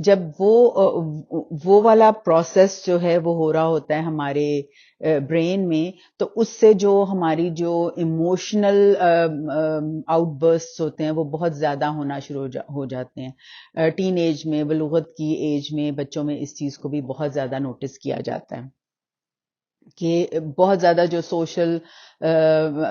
جب وہ والا پروسیس جو ہے وہ ہو رہا ہوتا ہے ہمارے برین میں، تو اس سے جو ہماری جو ایموشنل آؤٹ برسٹ ہوتے ہیں وہ بہت زیادہ ہونا شروع ہو جاتے ہیں. ٹین ایج میں، بلوغت کی ایج میں بچوں میں اس چیز کو بھی بہت زیادہ نوٹس کیا جاتا ہے کہ بہت زیادہ جو سوشل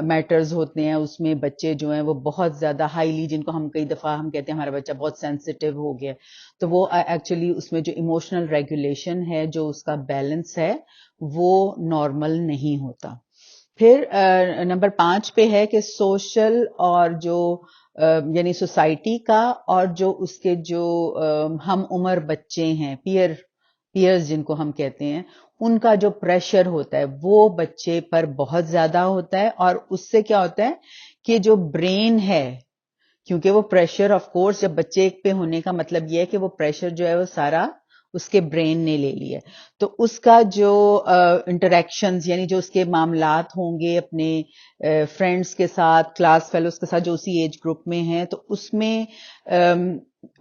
میٹرز ہوتے ہیں اس میں بچے جو ہیں وہ بہت زیادہ ہائیلی، جن کو ہم کئی دفعہ ہم کہتے ہیں ہمارا بچہ بہت سینسٹیو ہو گیا، تو وہ ایکچولی اس میں جو ایموشنل ریگولیشن ہے، جو اس کا بیلنس ہے، وہ نارمل نہیں ہوتا. پھر نمبر 5 پہ ہے کہ سوشل اور جو یعنی سوسائٹی کا اور جو اس کے جو ہم عمر بچے ہیں، پیئرز جن کو ہم کہتے ہیں، ان کا جو پریشر ہوتا ہے وہ بچے پر بہت زیادہ ہوتا ہے. اور اس سے کیا ہوتا ہے کہ جو برین ہے، کیونکہ وہ پریشر آف کورس جب بچے پہ ہونے کا مطلب یہ ہے کہ وہ پریشر جو ہے وہ سارا اس کے برین نے لے لیا، تو اس کا جو انٹریکشنز یعنی جو اس کے معاملات ہوں گے اپنے فرینڈس کے ساتھ، کلاس فیلوز کے ساتھ جو اسی ایج گروپ میں ہیں، تو اس میں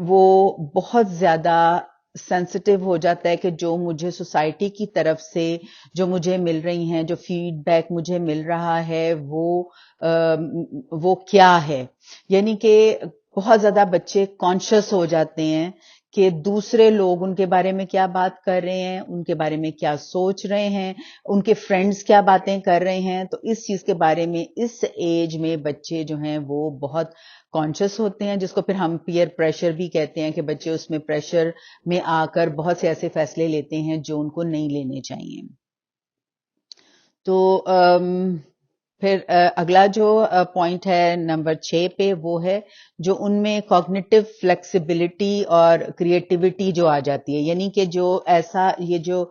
وہ بہت زیادہ سینسٹیو ہو جاتا ہے کہ جو مجھے سوسائٹی کی طرف سے جو مجھے مل رہی ہیں، جو فیڈ بیک مجھے مل رہا ہے، وہ کیا ہے. یعنی کہ بہت زیادہ بچے کانشیس ہو جاتے ہیں کہ دوسرے لوگ ان کے بارے میں کیا بات کر رہے ہیں، ان کے بارے میں کیا سوچ رہے ہیں، ان کے فرینڈز کیا باتیں کر رہے ہیں. تو اس چیز کے بارے میں اس ایج میں بچے جو ہیں وہ بہت کانشیس ہوتے ہیں، جس کو پھر ہم پیئر پریشر بھی کہتے ہیں کہ بچے اس میں پریشر میں آ کر بہت سے ایسے فیصلے لیتے ہیں جو ان کو نہیں لینے چاہیے. تو پھر اگلا جو پوائنٹ ہے نمبر 6 پہ، وہ ہے جو ان میں کوگنیٹو فلیکسیبلٹی اور کریٹیوٹی جو آ جاتی ہے. یعنی کہ جو ایسا یہ جو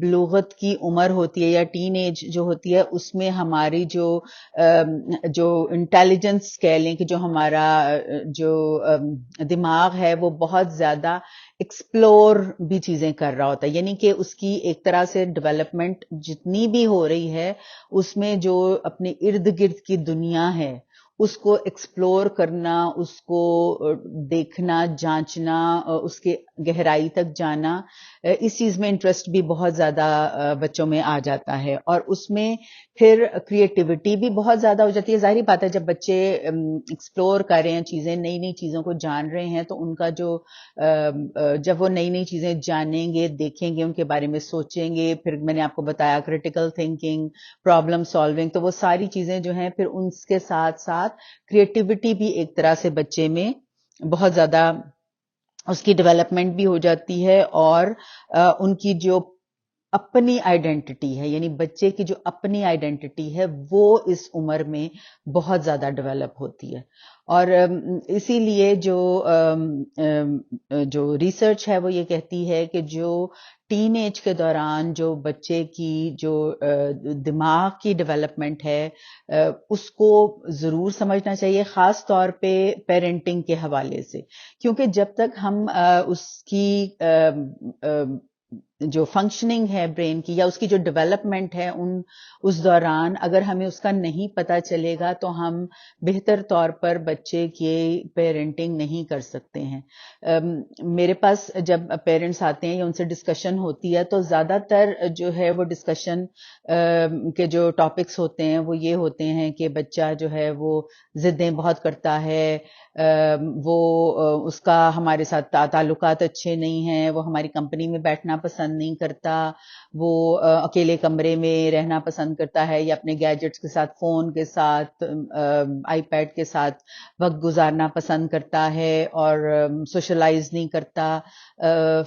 بلوغت کی عمر ہوتی ہے یا ٹین ایج جو ہوتی ہے، اس میں ہماری جو انٹیلیجنس کہہ لیں کہ جو ہمارا جو دماغ ہے وہ بہت زیادہ ایکسپلور بھی چیزیں کر رہا ہوتا ہے. یعنی کہ اس کی ایک طرح سے ڈیولپمنٹ جتنی بھی ہو رہی ہے، اس میں جو اپنے ارد گرد کی دنیا ہے اس کو ایکسپلور کرنا، اس کو دیکھنا، جانچنا، اس کے گہرائی تک جانا، اس چیز میں انٹرسٹ بھی بہت زیادہ بچوں میں آ جاتا ہے. اور اس میں پھر کریٹیوٹی بھی بہت زیادہ ہو جاتی ہے. ظاہری بات ہے جب بچے ایکسپلور کر رہے ہیں چیزیں، نئی نئی چیزوں کو جان رہے ہیں، تو ان کا جو جب وہ نئی نئی چیزیں جانیں گے، دیکھیں گے، ان کے بارے میں سوچیں گے، پھر میں نے آپ کو بتایا کریٹیکل تھنکنگ، پرابلم سالونگ، تو وہ ساری چیزیں جو ہیں پھر ان کے ساتھ ساتھ کریٹیوٹی بھی ایک طرح سے بچے میں بہت زیادہ اس کی ڈیولپمنٹ بھی ہو جاتی ہے. اور ان کی جو اپنی آئیڈینٹی ہے، یعنی بچے کی جو اپنی آئیڈینٹی ہے، وہ اس عمر میں بہت زیادہ ڈیولپ ہوتی ہے. اور اسی لیے جو ریسرچ ہے وہ یہ کہتی ہے کہ جو ٹین ایج کے دوران جو بچے کی جو دماغ کی ڈیولپمنٹ ہے، اس کو ضرور سمجھنا چاہیے، خاص طور پہ پیرنٹنگ کے حوالے سے. کیونکہ جب تک ہم اس کی جو فنکشننگ ہے برین کی یا اس کی جو ڈیولپمنٹ ہے اس دوران اگر ہمیں اس کا نہیں پتہ چلے گا تو ہم بہتر طور پر بچے کی پیرنٹنگ نہیں کر سکتے ہیں. میرے پاس جب پیرنٹس آتے ہیں یا ان سے ڈسکشن ہوتی ہے تو زیادہ تر جو ہے وہ ڈسکشن کے جو ٹاپکس ہوتے ہیں وہ یہ ہوتے ہیں کہ بچہ جو ہے وہ ضدیں بہت کرتا ہے، وہ اس کا ہمارے ساتھ تعلقات اچھے نہیں ہیں، وہ ہماری کمپنی میں بیٹھنا پسند نہیں کرتا، وہ اکیلے کمرے میں رہنا پسند کرتا ہے یا اپنے گیجٹس کے ساتھ، فون کے ساتھ، آئی پیڈ کے ساتھ وقت گزارنا پسند کرتا ہے اور سوشلائز نہیں کرتا،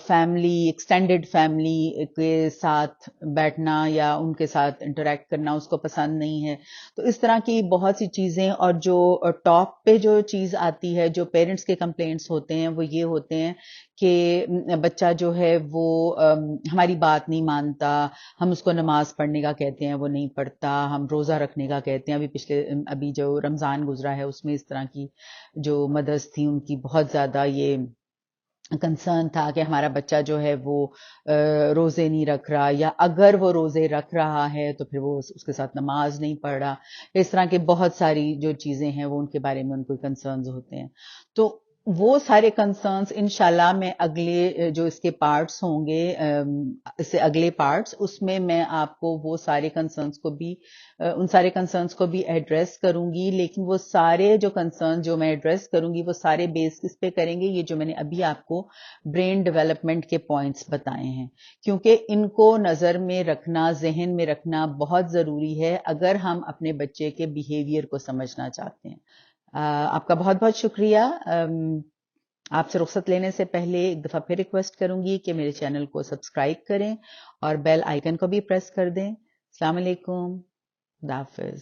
فیملی، ایکسٹینڈڈ فیملی کے ساتھ بیٹھنا یا ان کے ساتھ انٹریکٹ کرنا اس کو پسند نہیں ہے. تو اس طرح کی بہت سی چیزیں. اور جو ٹاپ پہ جو چیز آتی ہے، جو پیرنٹس کے کمپلینٹس ہوتے ہیں وہ یہ ہوتے ہیں کہ بچہ جو ہے وہ ہماری بات نہیں مانتا، ہم اس کو نماز پڑھنے کا کہتے ہیں وہ نہیں پڑھتا، ہم روزہ رکھنے کا کہتے ہیں. ابھی جو رمضان گزرا ہے اس میں اس طرح کی جو مدرس تھی ان کی بہت زیادہ یہ کنسرن تھا کہ ہمارا بچہ جو ہے وہ روزے نہیں رکھ رہا، یا اگر وہ روزے رکھ رہا ہے تو پھر وہ اس کے ساتھ نماز نہیں پڑھ رہا. اس طرح کے بہت ساری جو چیزیں ہیں وہ ان کے بارے میں ان کو کنسرنز ہوتے ہیں. تو وہ سارے کنسرنس انشاءاللہ میں اگلے جو اس کے پارٹس ہوں گے، اس سے اگلے پارٹس، اس میں آپ کو وہ سارے کنسرنس کو بھی ان سارے کنسرنس کو بھی ایڈریس کروں گی. لیکن وہ سارے جو کنسرن جو میں ایڈریس کروں گی وہ سارے بیس کس پہ کریں گے؟ یہ جو میں نے ابھی آپ کو برین ڈیولپمنٹ کے پوائنٹس بتائے ہیں، کیونکہ ان کو نظر میں رکھنا، ذہن میں رکھنا بہت ضروری ہے اگر ہم اپنے بچے کے بیہیویئر کو سمجھنا چاہتے ہیں. آپ کا بہت بہت شکریہ. آپ سے رخصت لینے سے پہلے ایک دفعہ پھر ریکویسٹ کروں گی کہ میرے چینل کو سبسکرائب کریں اور بیل آئیکن کو بھی پریس کر دیں. السلام علیکم. خدا حافظ.